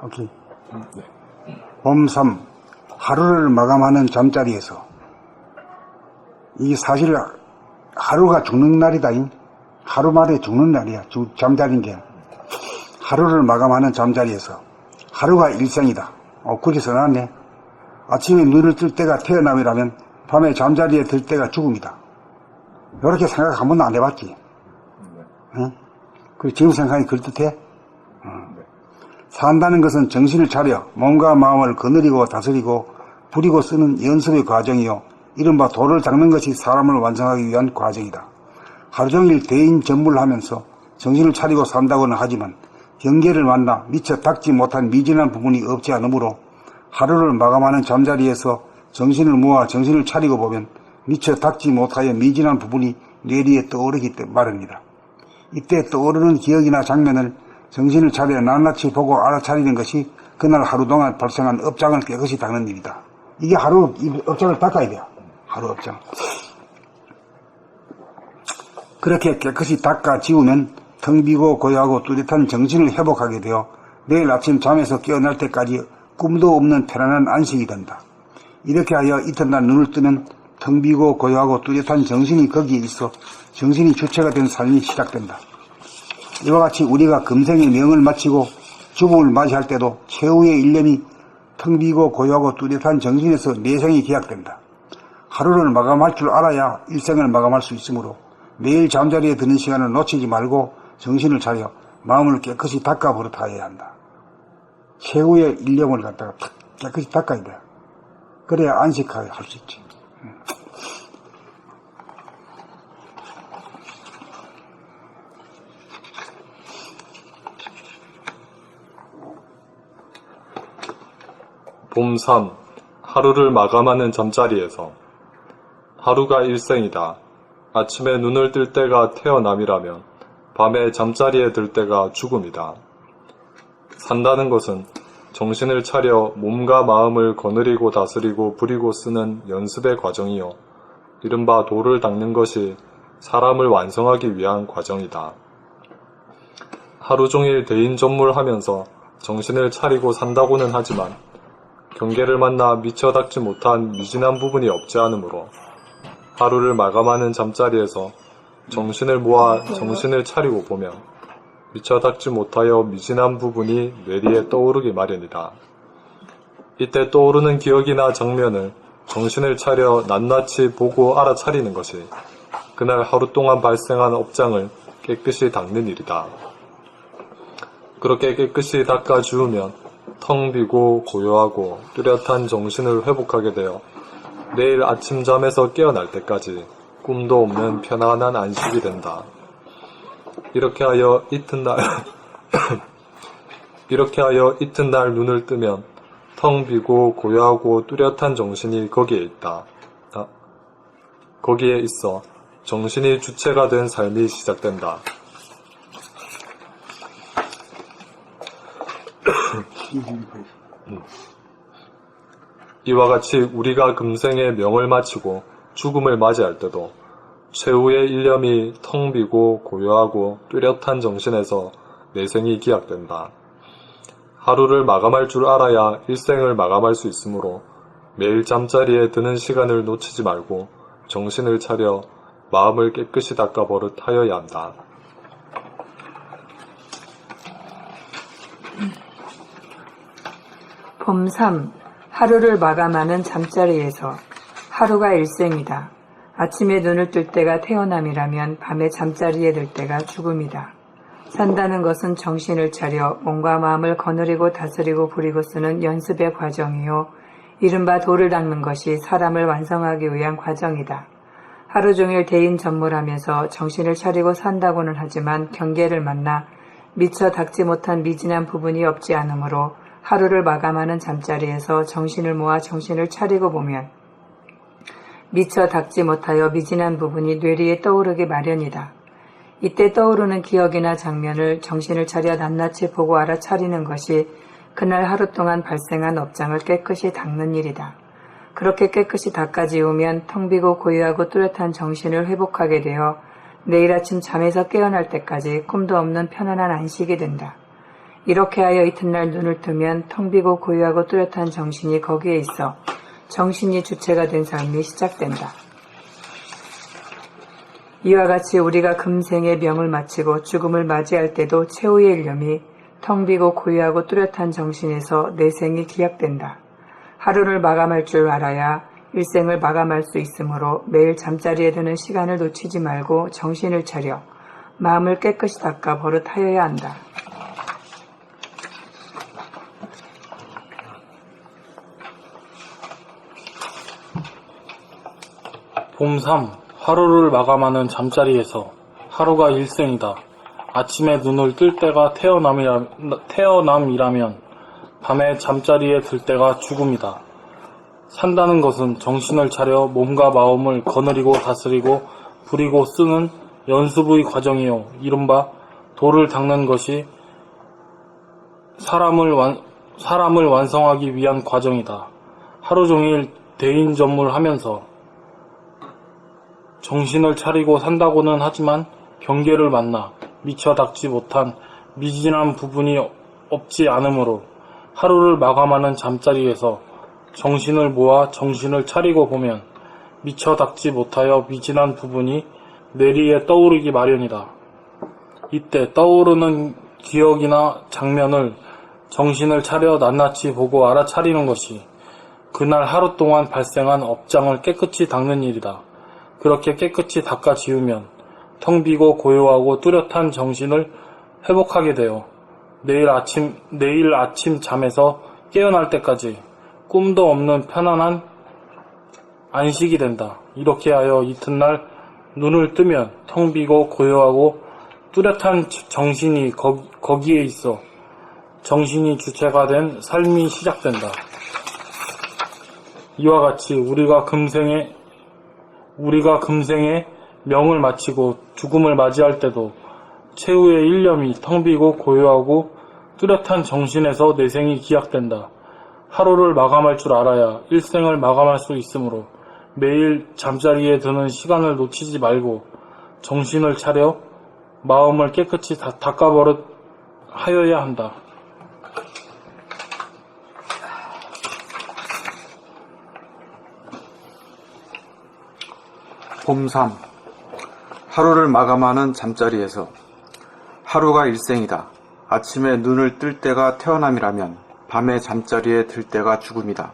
오케이. 봄3 하루를 마감하는 잠자리에서. 이게 사실 하루가 죽는 날이다잉. 하루 만에 죽는 날이야. 잠자린 게. 하루를 마감하는 잠자리에서. 하루가 일생이다. 그렇게 써놨네. 아침에 눈을 뜰 때가 태어남이라면 밤에 잠자리에 들 때가 죽음이다. 이렇게 생각 한 번도 안 해봤지. 응? 그리고 지금 생각하니 그럴듯해? 산다는 것은 정신을 차려 몸과 마음을 거느리고 다스리고 부리고 쓰는 연습의 과정이요. 이른바 도를 닦는 것이 사람을 완성하기 위한 과정이다. 하루 종일 대인 전물하면서 정신을 차리고 산다고는 하지만 경계를 만나 미처 닦지 못한 미진한 부분이 없지 않으므로 하루를 마감하는 잠자리에서 정신을 모아 정신을 차리고 보면 미처 닦지 못하여 미진한 부분이 뇌리에 떠오르기 마련이다. 이때 떠오르는 기억이나 장면을 정신을 차려 낱낱이 보고 알아차리는 것이 그날 하루 동안 발생한 업장을 깨끗이 닦는 일이다. 이게 하루 업장을 닦아야 돼요. 하루 업장. 그렇게 깨끗이 닦아 지우면 텅 비고 고요하고 뚜렷한 정신을 회복하게 되어 내일 아침 잠에서 깨어날 때까지 꿈도 없는 편안한 안식이 된다. 이렇게 하여 이튿날 눈을 뜨면 텅 비고 고요하고 뚜렷한 정신이 거기에 있어 정신이 주체가 된 삶이 시작된다. 이와 같이 우리가 금생의 명을 마치고 죽음을 맞이할 때도 최후의 일념이 텅 비고 고요하고 뚜렷한 정신에서 내생이 기약된다. 하루를 마감할 줄 알아야 일생을 마감할 수 있으므로 매일 잠자리에 드는 시간을 놓치지 말고 정신을 차려 마음을 깨끗이 닦아 버릇하여야 한다. 최후의 일념을 갖다가 깨끗이 닦아야 돼. 그래야 안식하게 할 수 있지. 봄3 하루를 마감하는 잠자리에서. 하루가 일생이다. 아침에 눈을 뜰 때가 태어남이라면 밤에 잠자리에 들 때가 죽음이다. 산다는 것은 정신을 차려 몸과 마음을 거느리고 다스리고 부리고 쓰는 연습의 과정이요. 이른바 도를 닦는 것이 사람을 완성하기 위한 과정이다. 하루 종일 대인전물하면서 정신을 차리고 산다고는 하지만 경계를 만나 미처 닦지 못한 미진한 부분이 없지 않으므로 하루를 마감하는 잠자리에서 정신을 모아 정신을 차리고 보면 미처 닦지 못하여 미진한 부분이 뇌리에 떠오르기 마련이다. 이때 떠오르는 기억이나 장면을 정신을 차려 낱낱이 보고 알아차리는 것이 그날 하루 동안 발생한 업장을 깨끗이 닦는 일이다. 그렇게 깨끗이 닦아 주우면 텅 비고 고요하고 뚜렷한 정신을 회복하게 되어 내일 아침 잠에서 깨어날 때까지 꿈도 없는 편안한 안식이 된다. 이렇게 하여 이튿날 눈을 뜨면 텅 비고 고요하고 뚜렷한 정신이 거기에 있어 정신이 주체가 된 삶이 시작된다. 이와 같이 우리가 금생의 명을 마치고 죽음을 맞이할 때도 최후의 일념이 텅 비고 고요하고 뚜렷한 정신에서 내생이 기약된다. 하루를 마감할 줄 알아야 일생을 마감할 수 있으므로 매일 잠자리에 드는 시간을 놓치지 말고 정신을 차려 마음을 깨끗이 닦아 버릇하여야 한다. 봄3 하루를 마감하는 잠자리에서. 하루가 일생이다. 아침에 눈을 뜰 때가 태어남이라면 밤에 잠자리에 들 때가 죽음이다. 산다는 것은 정신을 차려 몸과 마음을 거느리고 다스리고 부리고 쓰는 연습의 과정이요. 이른바 도를 닦는 것이 사람을 완성하기 위한 과정이다. 하루 종일 대인전물하면서 정신을 차리고 산다고는 하지만 경계를 만나 미처 닦지 못한 미진한 부분이 없지 않으므로 하루를 마감하는 잠자리에서 정신을 모아 정신을 차리고 보면 미처 닦지 못하여 미진한 부분이 뇌리에 떠오르기 마련이다. 이때 떠오르는 기억이나 장면을 정신을 차려 낱낱이 보고 알아차리는 것이 그날 하루 동안 발생한 업장을 깨끗이 닦는 일이다. 그렇게 깨끗이 닦아지우면 텅 비고 고요하고 뚜렷한 정신을 회복하게 되어 내일 아침 잠에서 깨어날 때까지 꿈도 없는 편안한 안식이 된다. 이렇게 하여 이튿날 눈을 뜨면 텅 비고 고요하고 뚜렷한 정신이 거기에 있어 정신이 주체가 된 삶이 시작된다. 이와 같이 우리가 금생의 명을 마치고 죽음을 맞이할 때도 최후의 일념이 텅 비고 고요하고 뚜렷한 정신에서 내생이 기약된다. 하루를 마감할 줄 알아야 일생을 마감할 수 있으므로 매일 잠자리에 드는 시간을 놓치지 말고 정신을 차려 마음을 깨끗이 닦아 버릇하여야 한다. 봄 3. 하루를 마감하는 잠자리에서 하루가 일생이다. 아침에 눈을 뜰 때가 태어남이라면 밤에 잠자리에 들 때가 죽음이다. 산다는 것은 정신을 차려 몸과 마음을 거느리고 다스리고 부리고 쓰는 연습의 과정이요. 이른바 도를 닦는 것이 사람을 완성하기 위한 과정이다. 하루 종일 대인전물하면서 정신을 차리고 산다고는 하지만 경계를 만나 미처 닦지 못한 미진한 부분이 없지 않으므로 하루를 마감하는 잠자리에서 정신을 모아 정신을 차리고 보면 미처 닦지 못하여 미진한 부분이 뇌리에 떠오르기 마련이다. 이때 떠오르는 기억이나 장면을 정신을 차려 낱낱이 보고 알아차리는 것이 그날 하루 동안 발생한 업장을 깨끗이 닦는 일이다. 그렇게 깨끗이 닦아 지우면 텅 비고 고요하고 뚜렷한 정신을 회복하게 되어 내일 아침 잠에서 깨어날 때까지 꿈도 없는 편안한 안식이 된다. 이렇게 하여 이튿날 눈을 뜨면 텅 비고 고요하고 뚜렷한 정신이 거기에 있어 정신이 주체가 된 삶이 시작된다. 이와 같이 우리가 금생에 명을 마치고 죽음을 맞이할 때도 최후의 일념이 텅 비고 고요하고 뚜렷한 정신에서 내생이 기약된다. 하루를 마감할 줄 알아야 일생을 마감할 수 있으므로 매일 잠자리에 드는 시간을 놓치지 말고 정신을 차려 마음을 깨끗이 닦아버릇 하여야 한다. 봄 3. 하루를 마감하는 잠자리에서 하루가 일생이다. 아침에 눈을 뜰 때가 태어남이라면 밤에 잠자리에 들 때가 죽음이다.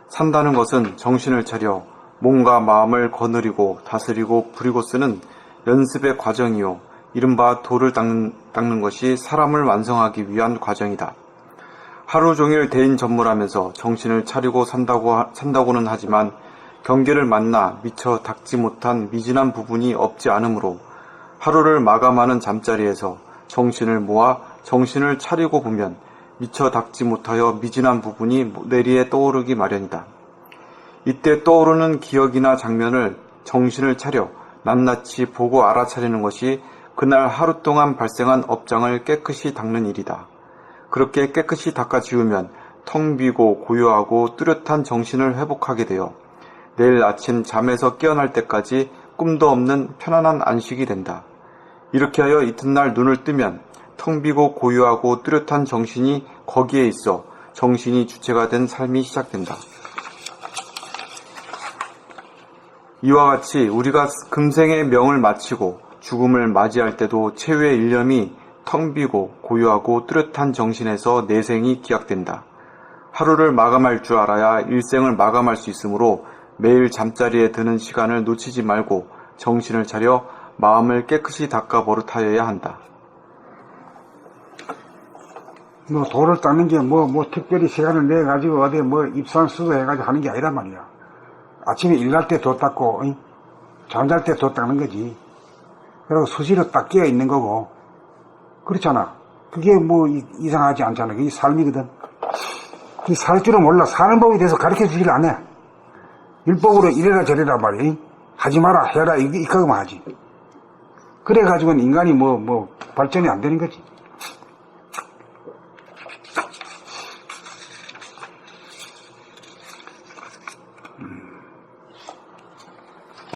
산다는 것은 정신을 차려 몸과 마음을 거느리고 다스리고 부리고 쓰는 연습의 과정이요. 이른바 도를 닦는 것이 사람을 완성하기 위한 과정이다. 하루 종일 대인전물하면서 정신을 차리고 산다고는 하지만 경계를 만나 미처 닦지 못한 미진한 부분이 없지 않으므로 하루를 마감하는 잠자리에서 정신을 모아 정신을 차리고 보면 미처 닦지 못하여 미진한 부분이 뇌리에 떠오르기 마련이다. 이때 떠오르는 기억이나 장면을 정신을 차려 낱낱이 보고 알아차리는 것이 그날 하루 동안 발생한 업장을 깨끗이 닦는 일이다. 그렇게 깨끗이 닦아 지우면 텅 비고 고요하고 뚜렷한 정신을 회복하게 되어 내일 아침 잠에서 깨어날 때까지 꿈도 없는 편안한 안식이 된다. 이렇게 하여 이튿날 눈을 뜨면 텅 비고 고요하고 뚜렷한 정신이 거기에 있어 정신이 주체가 된 삶이 시작된다. 이와 같이 우리가 금생의 명을 마치고 죽음을 맞이할 때도 최후의 일념이 텅 비고 고요하고 뚜렷한 정신에서 내생이 기약된다. 하루를 마감할 줄 알아야 일생을 마감할 수 있으므로 매일 잠자리에 드는 시간을 놓치지 말고 정신을 차려 마음을 깨끗이 닦아 버릇하여야 한다. 도를 닦는 게 특별히 시간을 내가지고 어디 입산수도 해가지고 하는 게 아니란 말이야. 아침에 일날 때 도 닦고, 잠잘 때 도 닦는 거지. 그리고 수시로 딱 깨어 있는 거고. 그렇잖아. 그게 이상하지 않잖아. 그게 삶이거든. 그게 살 줄은 몰라. 사는 법에 대해서 가르쳐 주질 않아. 율법으로 이래라 저래라 말이야. 하지 마라 해라 이거만 하지. 그래가지고는 인간이 발전이 안 되는 거지.